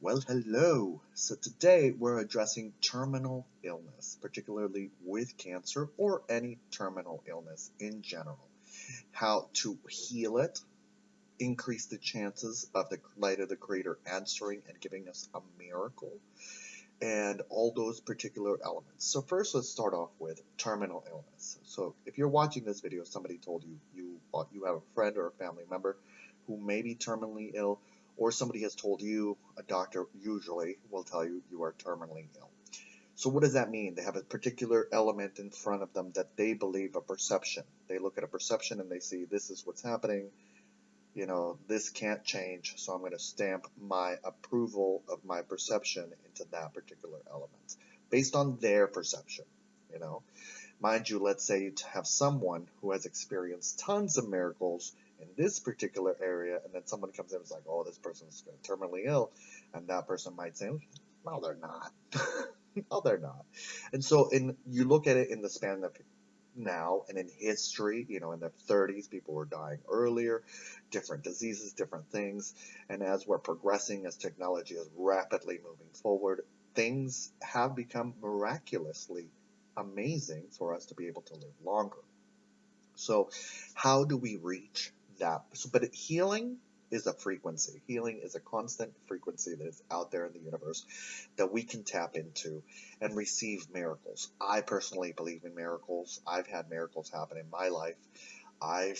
Well, hello. So today we're addressing terminal illness, particularly with cancer or any terminal illness in general. How to heal it, increase the chances of the light of the Creator answering and giving us a miracle, and all those particular elements. So first, let's start off with terminal illness. So if you're watching this video, somebody told you have a friend or a family member who may be terminally ill, or somebody has told you, a doctor usually will tell you you are terminally ill. So what does that mean? They have a particular element in front of them that they believe a perception. They look at a perception and they see this is what's happening. This can't change, so I'm going to stamp my approval of my perception into that particular element based on their perception. You know, mind you, let's say you have someone who has experienced tons of miracles in this particular area, and then someone comes in and is like, oh, this person's terminally ill, and that person might say, no, they're not. No, they're not. And so you look at it in the span of now and in history, in the 30s, people were dying earlier, different diseases, different things. And as we're progressing, as technology is rapidly moving forward, things have become miraculously amazing for us to be able to live longer. So how do we reach that? But healing is a frequency. Healing is a constant frequency that is out there in the universe that we can tap into and receive miracles. I personally believe in miracles. I've had miracles happen in my life. I've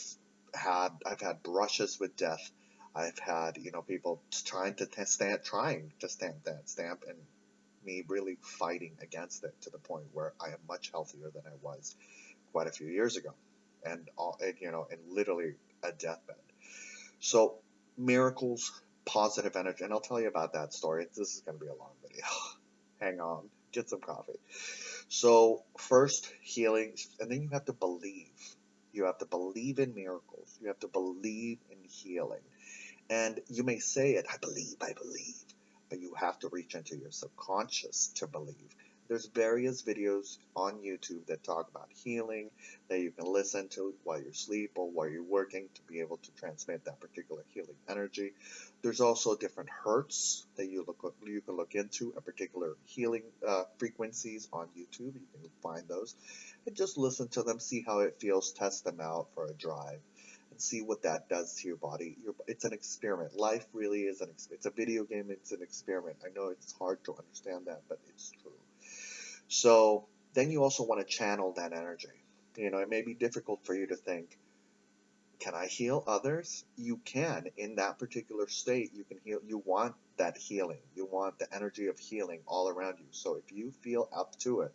had brushes with death. I've had, people trying to stamp that stamp, and me really fighting against it to the point where I am much healthier than I was quite a few years ago, and literally a deathbed. So miracles, positive energy, and I'll tell you about that story. This is going to be a long video. Hang on, get some coffee. So first healing, and then you have to believe. You have to believe in miracles. You have to believe in healing. And you may say it, I believe, but you have to reach into your subconscious to believe. There's various videos on YouTube that talk about healing that you can listen to while you sleep or while you're working to be able to transmit that particular healing energy. There's also different hertz that you can look into, a particular healing frequencies on YouTube. You can find those and just listen to them, see how it feels, test them out for a drive, and see what that does to your body. It's an experiment. Life really is it's a video game. It's an experiment. I know it's hard to understand that, but it's true. So then you also want to channel that energy. It may be difficult for you to think, can I heal others? You can. In that particular state, you can heal. You want that healing. You want the energy of healing all around you. So if you feel up to it,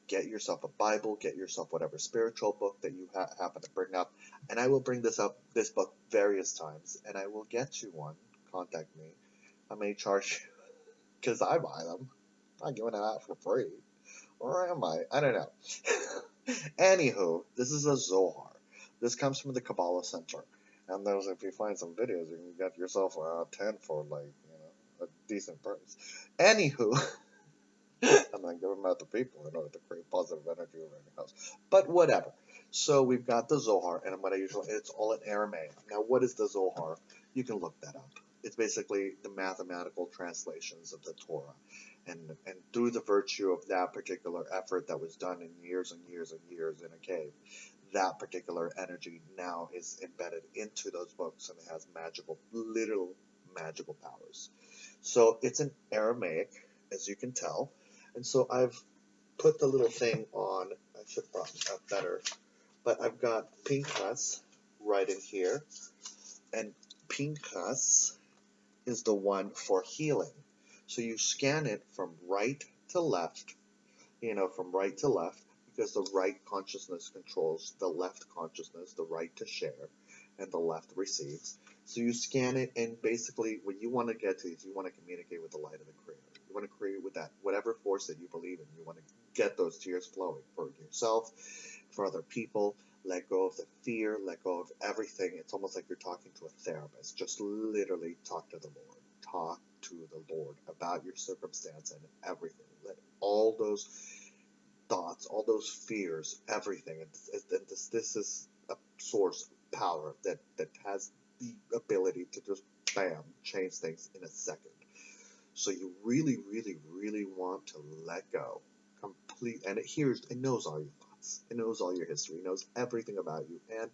get yourself a Bible, get yourself whatever spiritual book that you happen to bring up. And I will bring this book various times, and I will get you one. Contact me. I may charge you because I buy them. I'm not giving it out for free. Or am I? I don't know. Anywho, this is a Zohar. This comes from the Kabbalah Center. And if you find some videos, you can get yourself a 10 for a decent price. Anywho, I'm not giving them out to people in order to create positive energy over your house. But whatever. So we've got the Zohar, and it's all in Aramaic. Now, what is the Zohar? You can look that up. It's basically the mathematical translations of the Torah. And through the virtue of that particular effort that was done in years and years and years in a cave, that particular energy now is embedded into those books, and it has literal magical powers. So it's in Aramaic, as you can tell. And so I've put the little thing on. I should probably have better. But I've got Pinchas right in here. And Pinchas is the one for healing. So you scan it from right to left, because the right consciousness controls the left consciousness, the right to share, and the left receives. So you scan it, and basically what you want to get to is you want to communicate with the light of the Creator. You want to create with that, whatever force that you believe in. You want to get those tears flowing for yourself, for other people. Let go of the fear, let go of everything. It's almost like you're talking to a therapist. Just literally talk to the Lord. Talk to the Lord about your circumstance and everything. Let all those thoughts, all those fears, everything. This is a source of power that has the ability to just, bam, change things in a second. So you really, really, really want to let go. And it knows all your thoughts. It knows all your history. It knows everything about you and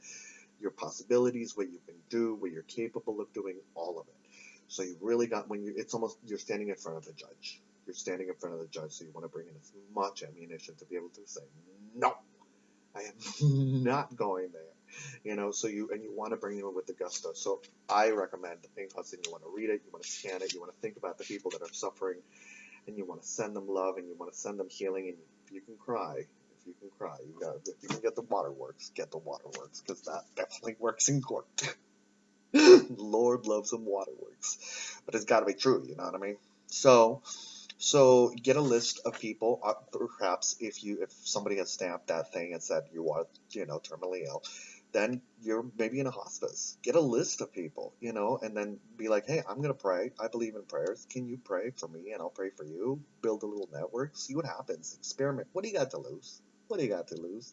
your possibilities, what you can do, what you're capable of doing, all of it. So you really got it's almost you're standing in front of the judge. You're standing in front of the judge, so you want to bring in as much ammunition to be able to say, no, I am not going there. So you want to bring it in with the gusto. So I recommend Ink Hudson. You want to read it, you want to scan it, you want to think about the people that are suffering, and you want to send them love, and you want to send them healing, and if you can cry, if you can get the waterworks, get the waterworks, because that definitely works in court. Lord loves some waterworks, but it's got to be true. You know what I mean? So get a list of people. Perhaps if somebody has stamped that thing and said you are terminally ill, then you're maybe in a hospice. Get a list of people, and then be like, hey, I'm gonna pray. I believe in prayers. Can you pray for me and I'll pray for you? Build a little network. See what happens. Experiment. What do you got to lose? What do you got to lose?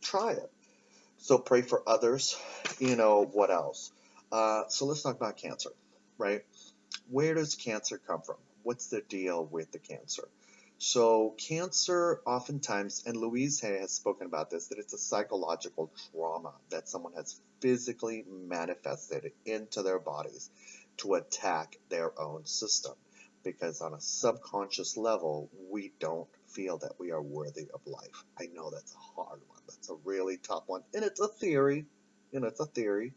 Try it. So pray for others. What else? So let's talk about cancer, right? Where does cancer come from? What's the deal with the cancer? So cancer oftentimes, and Louise Hay has spoken about this, that it's a psychological trauma that someone has physically manifested into their bodies to attack their own system. Because on a subconscious level, we don't feel that we are worthy of life. I know that's a hard one. That's a really tough one. And it's a theory. It's a theory.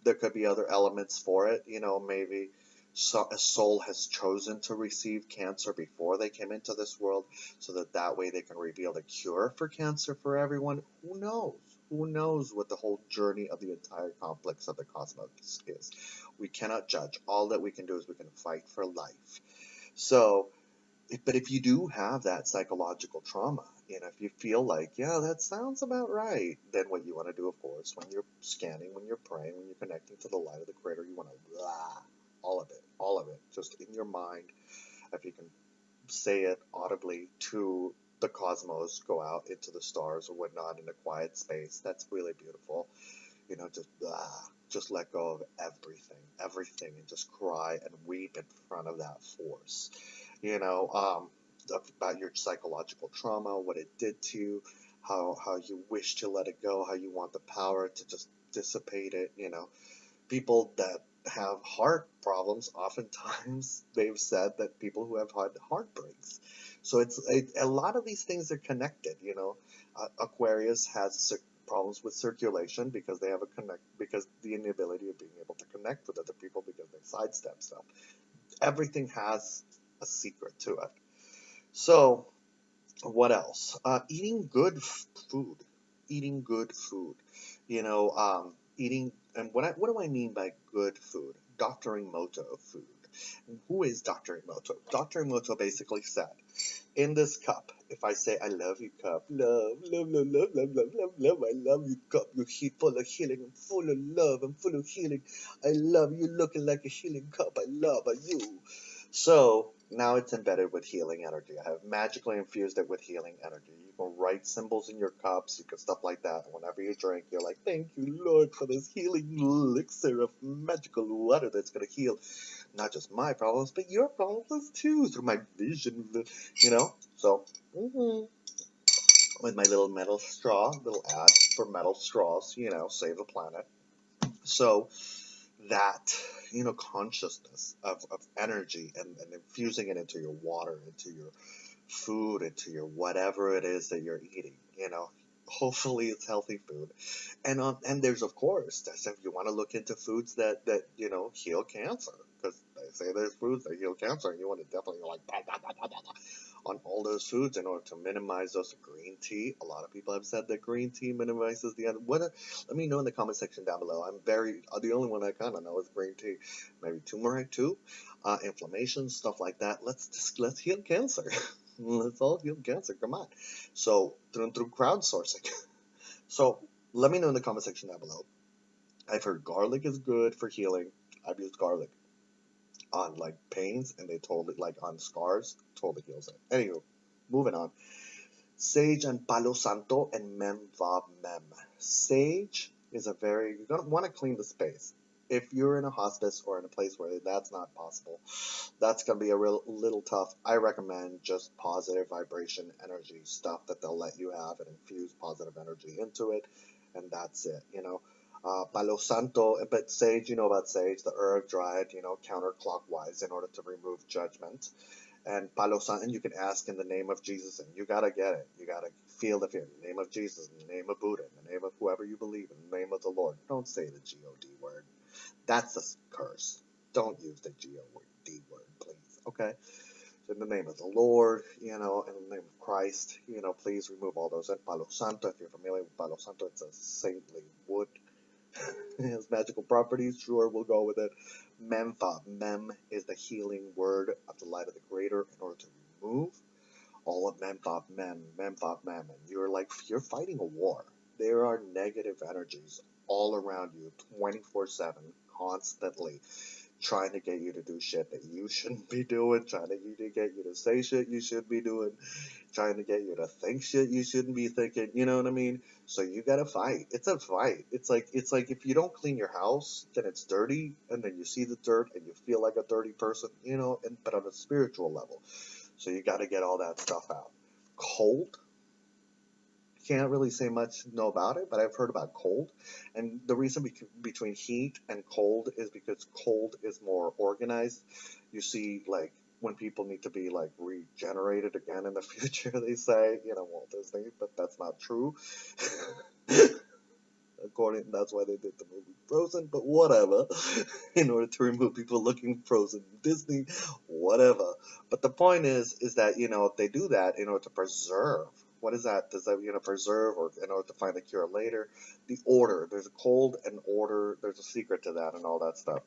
There could be other elements for it. Maybe a soul has chosen to receive cancer before they came into this world, so that way they can reveal the cure for cancer for everyone. Who knows? Who knows what the whole journey of the entire complex of the cosmos is? We cannot judge. All that we can do is we can fight for life. So, but if you do have that psychological trauma, if you feel like, yeah, that sounds about right, then what you want to do, of course, when you're scanning, when you're praying, when you're connecting to the light of the Creator, you want to blah, all of it, just in your mind. If you can say it audibly to the cosmos, go out into the stars or whatnot in a quiet space, that's really beautiful. Just blah, just let go of everything, and just cry and weep in front of that force. you know, um, about your psychological trauma, what it did to you, how you wish to let it go, how you want the power to just dissipate it. People that have heart problems, oftentimes they've said that people who have had heartbreaks. So a lot of these things are connected. Aquarius has problems with circulation because they have because the inability of being able to connect with other people because they sidestep stuff. Everything has a secret to it. So, what else? Eating good food. Eating good food. Eating, and what do I mean by good food? Dr. Emoto food. Who is Dr. Emoto? Dr. Emoto basically said, in this cup, if I say, I love you, cup, love, love, love, love, love, love, love, love, I love you, cup, you're full of healing, I'm full of love, I'm full of healing, I love you, looking like a healing cup, I love you. So now it's embedded with healing energy. I have magically infused it with healing energy. You can write symbols in your cups, you can stuff like that. And whenever you drink, you're like, thank you, Lord, for this healing elixir of magical water that's going to heal not just my problems, but your problems too, through my vision, So, with my little metal straw, little ad for metal straws, save the planet. So, that consciousness of energy and infusing it into your water, into your food, into your whatever it is that you're eating, hopefully it's healthy food. And there's, of course, if you want to look into foods that heal cancer, because they say there's foods that heal cancer, and you want to definitely like on all those foods in order to minimize those. Green tea, a lot of people have said that green tea minimizes the end. Let me know in the comment section down below. I'm the only one I kind of know is green tea. Maybe turmeric too, inflammation, stuff like that. Let's heal cancer. Let's all heal cancer. Come on. So through crowdsourcing. So let me know in the comment section down below. I've heard garlic is good for healing. I've used garlic on like pains, and they told it like on scars, totally heals it. Anywho, moving on. Sage and Palo Santo and Mem Vav Mem. Sage is you're going to want to clean the space. if you're in a hospice or in a place where that's not possible, that's going to be a little tough. I recommend just positive vibration energy stuff that they'll let you have and infuse positive energy into it, and that's it. Palo Santo, but sage, you know about sage, the herb dried, counterclockwise in order to remove judgment. And Palo Santo, and you can ask in the name of Jesus, and you gotta get it. You gotta feel the fear. In the name of Jesus, in the name of Buddha, in the name of whoever you believe, in the name of the Lord. Don't say the God word. That's a curse. Don't use the God word, please. Okay? So in the name of the Lord, in the name of Christ, please remove all those. And Palo Santo, if you're familiar with Palo Santo, it's a saintly wood. It has magical properties. Sure, we'll go with it. Memfa. Mem is the healing word of the light of the greater in order to remove all of Memfa, Memfa, Mem. And you're fighting a war. There are negative energies all around you 24/7, constantly trying to get you to do shit that you shouldn't be doing, trying to get you to say shit you should be doing, trying to get you to think shit you shouldn't be thinking. You know what I mean? So you gotta fight. It's a fight. It's like if you don't clean your house, then it's dirty, and then you see the dirt and you feel like a dirty person. But on a spiritual level. So you gotta get all that stuff out. Cold. Can't really say much know about it, but I've heard about cold. And the reason between heat and cold is because cold is more organized. You see, like, when people need to be, like, regenerated again in the future, they say, Walt Disney, but that's not true. That's why they did the movie Frozen, but whatever. In order to remove people looking frozen in Disney, whatever. But the point is that, they do that in order to preserve. What is that? Does that, preserve or in order to find a cure later? The order. There's a cold and order. There's a secret to that and all that stuff.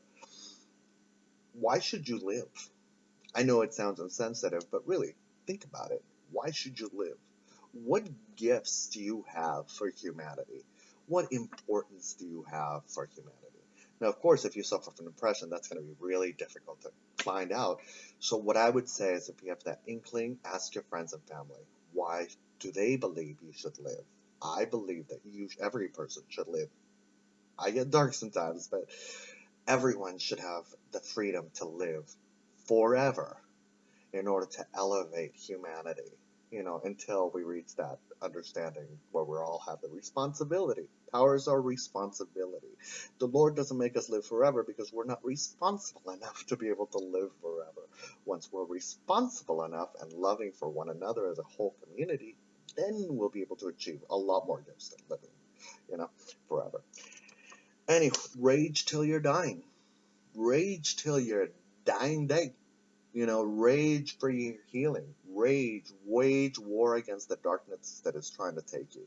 Why should you live? I know it sounds insensitive, but really, think about it. Why should you live? What gifts do you have for humanity? What importance do you have for humanity? Now, of course, if you suffer from depression, that's going to be really difficult to find out. So what I would say is if you have that inkling, ask your friends and family. Why do they believe you should live? I believe that every person should live. I get dark sometimes, but everyone should have the freedom to live forever in order to elevate humanity, until we reach that understanding where we all have the responsibility. Power is our responsibility. The Lord doesn't make us live forever because we're not responsible enough to be able to live forever. Once we're responsible enough and loving for one another as a whole community, then we'll be able to achieve a lot more gifts than living, forever. Anyway, rage till you're dying. Rage till your dying day. Rage for your healing. Rage, wage war against the darkness that is trying to take you.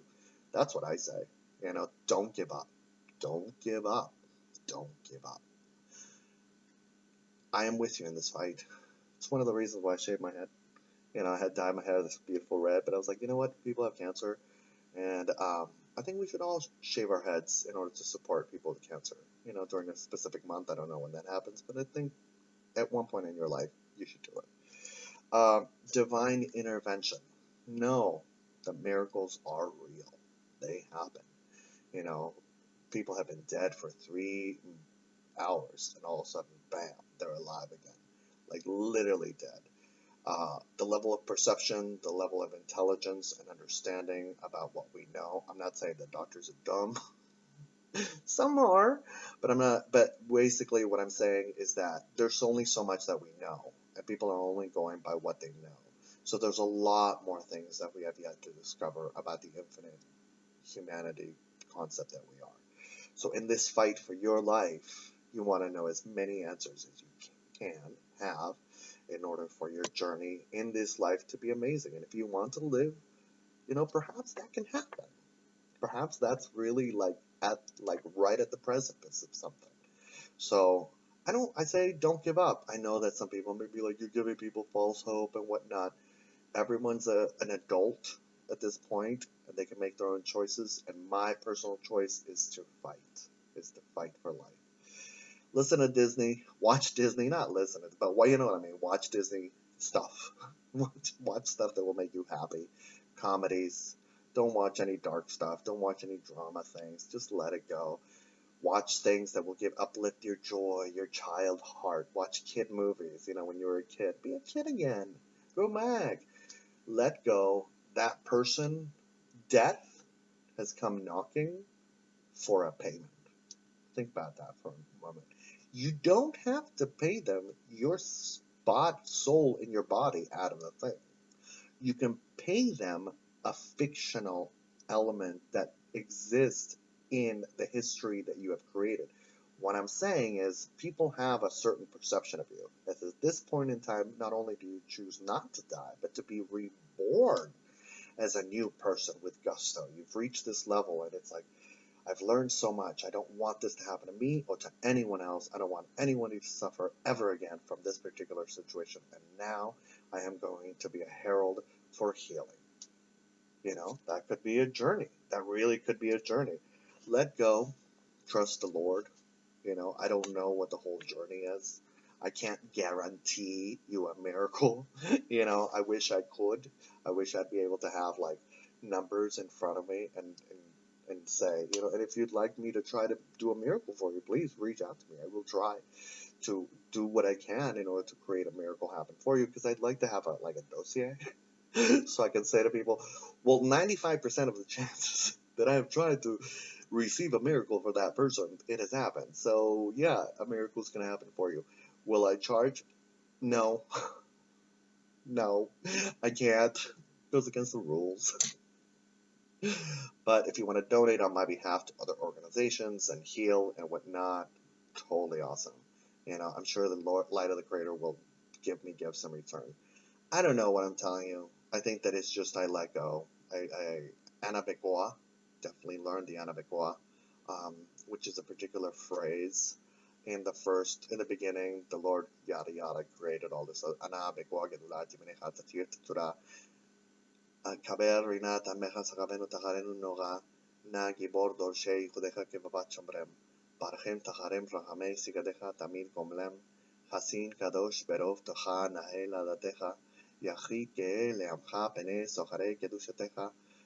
That's what I say. Don't give up. Don't give up. Don't give up. I am with you in this fight. It's one of the reasons why I shaved my head. I had dyed my hair this beautiful red, but I was like, you know what? People have cancer, and I think we should all shave our heads in order to support people with cancer. During a specific month. I don't know when that happens, but I think at one point in your life, you should do it. Divine intervention. No, the miracles are real. They happen. People have been dead for 3 hours, and all of a sudden, bam, they're alive again. Like, literally dead. The level of perception, the level of intelligence and understanding about what we know. I'm not saying that doctors are dumb. Some are, but I'm not. But basically, what I'm saying is that there's only so much that we know, and people are only going by what they know. So there's a lot more things that we have yet to discover about the infinite humanity concept that we are. So in this fight for your life, you want to know as many answers as you can have in order for your journey in this life to be amazing. And if you want to live, perhaps that can happen. Perhaps that's really right at the precipice of something. So I say don't give up. I know that some people may be like, you're giving people false hope and whatnot. Everyone's an adult at this point, and they can make their own choices. And my personal choice is to fight for life. Listen to Disney, watch Disney, not listen, but you know what I mean. Watch Disney stuff. Watch stuff that will make you happy. Comedies. Don't watch any dark stuff. Don't watch any drama things. Just let it go. Watch things that will uplift your joy, your child heart. Watch kid movies, when you were a kid. Be a kid again. Go mag. Let go. That person, death, has come knocking for a payment. Think about that for a moment. You don't have to pay them your soul in your body out of the thing. You can pay them a fictional element that exists in the history that you have created. What I'm saying is people have a certain perception of you. At this point in time, not only do you choose not to die, but to be reborn as a new person with gusto. You've reached this level and it's like, I've learned so much. I don't want this to happen to me or to anyone else. I don't want anyone to suffer ever again from this particular situation. And now I am going to be a herald for healing. That could be a journey. That really could be a journey. Let go. Trust the Lord. I don't know what the whole journey is. I can't guarantee you a miracle. I wish I could. I wish I'd be able to have like numbers in front of me and say, and if you'd like me to try to do a miracle for you, please reach out to me. I will try to do what I can in order to create a miracle happen for you, because I'd like to have a dossier so I can say to people, well, 95% of the chances that I have tried to receive a miracle for that person, it has happened. So yeah, a miracle is going to happen for you. Will I charge? No. No, I can't. It goes against the rules. But if you want to donate on my behalf to other organizations and heal and whatnot, totally awesome. I'm sure the light of the Creator will give me gifts in return. I don't know what I'm telling you. I think that it's just I let go. I Anabekoa, definitely learned the Anabekoa, which is a particular phrase. In the beginning, the Lord yada yada created all this. Anabekoa gedulati menechata tirtura. Kaber rinata mecha sakavenu taharenu noga. Na gibor dorshei kudecha kevabat shomrem. Barchem taharem rahamei sigadecha tamil komlem. Hasin kadosh berov tocha nahel adatecha. יחי גאה לעמך פני סוחרי קדושתך,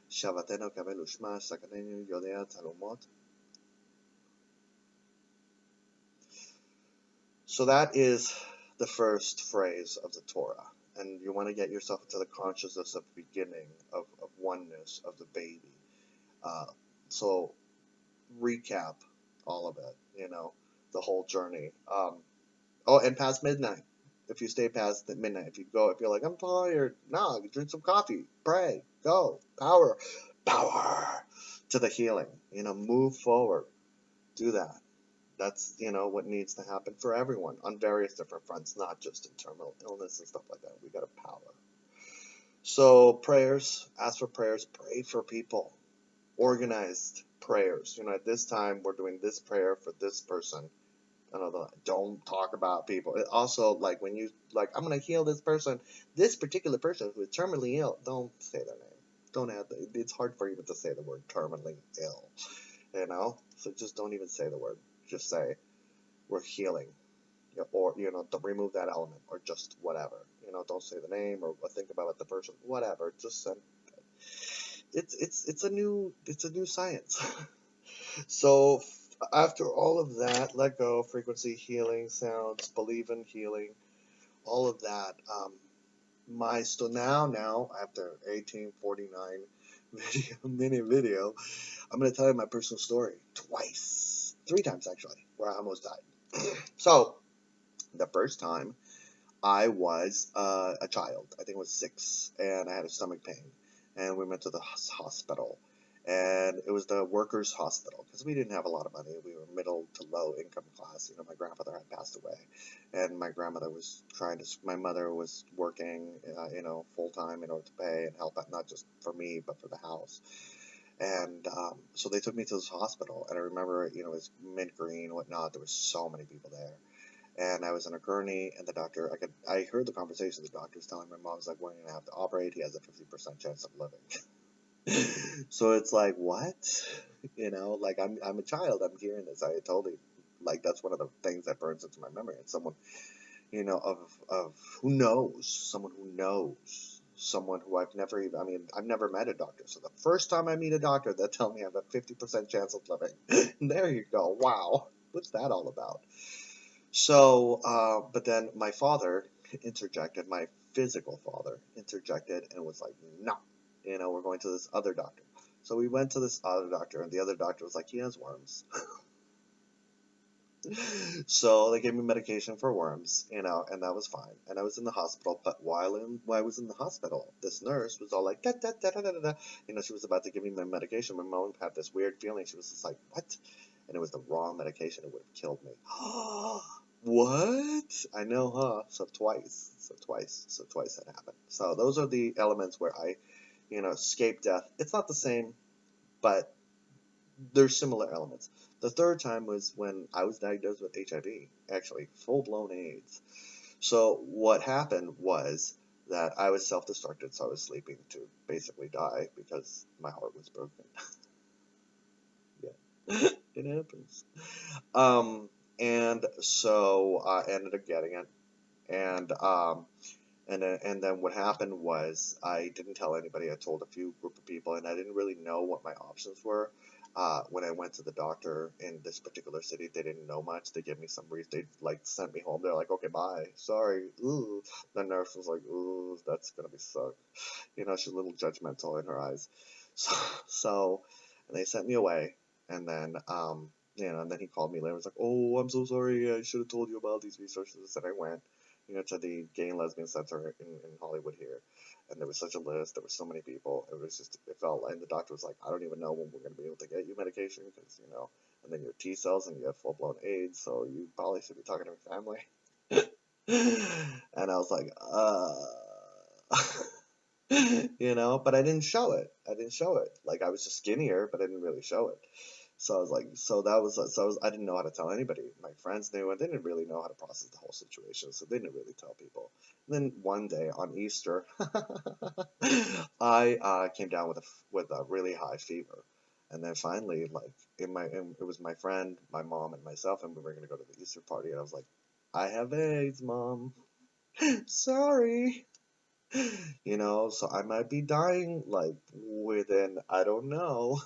שבתנו קבל ושמע, סכננו יודע תלומות. So that is the first phrase of the Torah. And you want to get yourself into the consciousness of the beginning, of oneness, of the baby. So recap all of it, the whole journey. And past midnight. If you stay past midnight, if you're like, I'm tired, no, drink some coffee, pray, go, power to the healing, move forward, do that. That's, what needs to happen for everyone on various different fronts, not just in terminal illness and stuff like that. We got to power. So prayers, ask for prayers, pray for people, organized prayers. At this time, we're doing this prayer for this person. Don't talk about people. It also, like when you I'm gonna heal this particular person who is terminally ill. Don't say their name. Don't have. It's hard for you to say the word terminally ill. So just don't even say the word. Just say we're healing, or to remove that element, or just whatever. Don't say the name or think about the person. Whatever. Just send. It's a new science. So after all of that, let go, frequency, healing, sounds, believe in healing, all of that. Now after 1849 mini video, I'm going to tell you my personal story three times actually, where I almost died. So the first time I was a child, I think it was 6, and I had a stomach pain, and we went to the hospital. And it was the workers' hospital because we didn't have a lot of money. We were middle to low income class. My grandfather had passed away, and my grandmother was my mother was working, full time in order to pay and help out, not just for me, but for the house. And so they took me to this hospital, and I remember, it was mint green, whatnot. There were so many people there. And I was in a gurney, and the doctor, I heard the conversation. The doctor was telling my mom, was like, we're going to have to operate. He has a 50% chance of living. So it's like, what? I'm a child. I'm hearing this. I totally, that's one of the things that burns into my memory. And someone, of who knows, someone who knows, someone who I've never even, I mean, I've never met a doctor. So the first time I meet a doctor, they'll tell me I have a 50% chance of living. There you go. Wow. What's that all about? So, but then my father interjected, my physical father interjected and was like, no, we're going to this other doctor. So we went to this other doctor, and the other doctor was like, he has worms. So they gave me medication for worms, and that was fine. And I was in the hospital, but while I was in the hospital, this nurse was all like, da, da, da, da, da, da. She was about to give me my medication. My mom had this weird feeling. She was just like, what? And it was the wrong medication. It would have killed me. What? I know, huh? So twice that happened. So those are the elements where I, escape death. It's not the same, but there's similar elements. The third time was when I was diagnosed with HIV, actually full-blown AIDS. So what happened was that I was self-destructed, so I was sleeping to basically die because my heart was broken. Yeah, it happens. And so I ended up getting it, and then what happened was I didn't tell anybody. I told a few group of people, and I didn't really know what my options were. When I went to the doctor in this particular city, they didn't know much. They gave me some reason. They sent me home. They're like, okay, bye. Sorry. Ooh. The nurse was like, ooh, that's gonna be suck. She's a little judgmental in her eyes. So and they sent me away. And then and then he called me later. He was like, oh, I'm so sorry. I should have told you about these resources. And I went, to the Gay and Lesbian Center in Hollywood here. And there was such a list. There were so many people. It felt like, and the doctor was like, I don't even know when we're going to be able to get you medication because, and then your T cells and you have full-blown AIDS. So you probably should be talking to your family. And I was like, but I didn't show it. Like I was just skinnier, but I didn't really show it. So I was like, I didn't know how to tell anybody. My friends knew, and they didn't really know how to process the whole situation, so they didn't really tell people. And then one day on Easter, I came down with a really high fever, and then finally, like it was my friend, my mom, and myself, and we were gonna go to the Easter party, and I was like, I have AIDS, Mom. Sorry. So I might be dying like within, I don't know.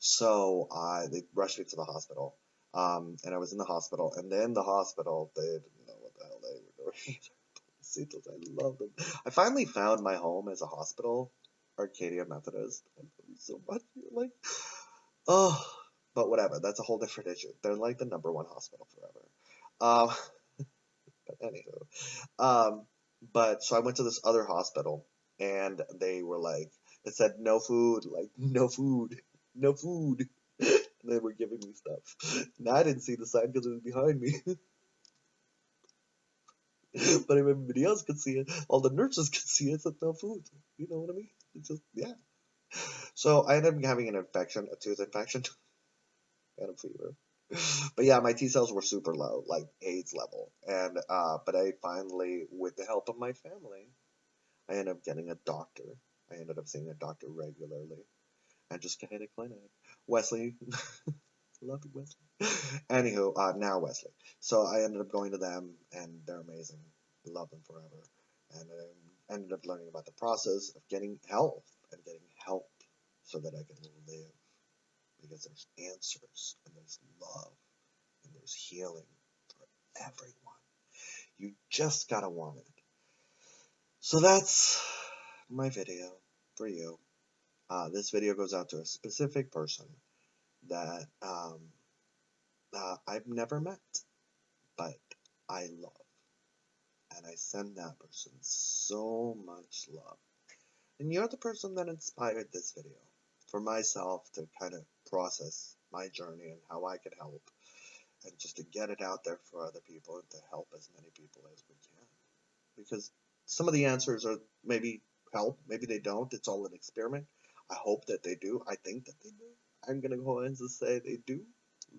So they rushed me to the hospital. And I was in the hospital, and then the hospital, they didn't know what the hell they were doing. I love them. I finally found my home as a hospital, Arcadia Methodist. I love you so much. You're like, oh, but whatever. That's a whole different issue. They're like the #1 hospital forever. Um, but anywho, but so I went to this other hospital, and they were like, it said no food, like no food, no food. They were giving me stuff. And I didn't see the sign because it was behind me. But if everybody else could see it, all the nurses could see it, said no food. You know what I mean? It's just, yeah. So I ended up having an infection, a tooth infection, and a fever. But yeah, my T cells were super low, like AIDS level. And but I finally, with the help of my family, I ended up getting a doctor. I ended up seeing a doctor regularly. I just got a clinic. Wesley, love you, Wesley. Anywho, now Wesley. So I ended up going to them, and they're amazing. Love them forever. And I ended up learning about the process of getting health and getting help so that I can live. Because there's answers, and there's love, and there's healing for everyone. You just gotta want it. So that's my video for you. This video goes out to a specific person that I've never met, but I love. And I send that person so much love. And you're the person that inspired this video for myself to kind of process my journey and how I could help, and just to get it out there for other people and to help as many people as we can. Because some of the answers are maybe help, maybe they don't. It's all an experiment. I hope that they do. I think that they do. I'm going to go ahead and say they do.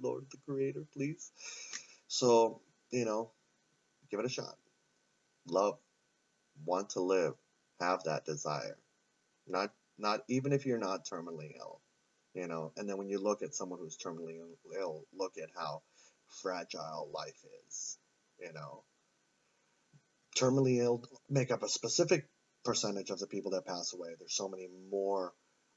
Lord the Creator, please. So, give it a shot. Love, want to live, have that desire. Not even if you're not terminally ill, and then when you look at someone who's terminally ill, look at how fragile life is, terminally ill make up a specific percentage of the people that pass away. There's so many more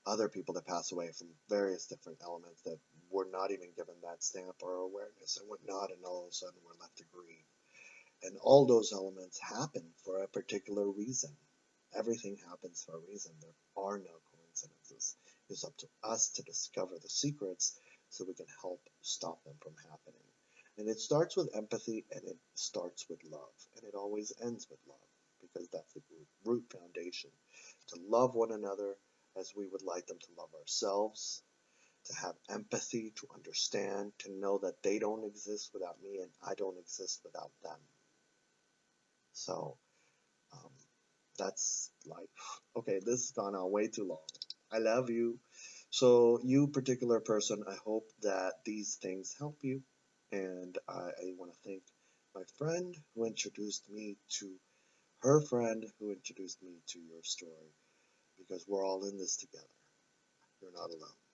other people that pass away from various different elements that were not even given that stamp or awareness and whatnot, and all of a sudden we're left to grieve. And all those elements happen for a particular reason. Everything happens for a reason. There are no coincidences. It's up to us to discover the secrets so we can help stop them from happening. And it starts with empathy, and it starts with love, and it always ends with love, because that's the root foundation. To love one another as we would like them to love ourselves, to have empathy, to understand, to know that they don't exist without me and I don't exist without them. So um, that's life. Okay, this has gone on way too long. I love you. So, you particular person, I hope that these things help you. And I want to thank my friend who introduced me to her friend who introduced me to your story, because we're all in this together. You're not alone.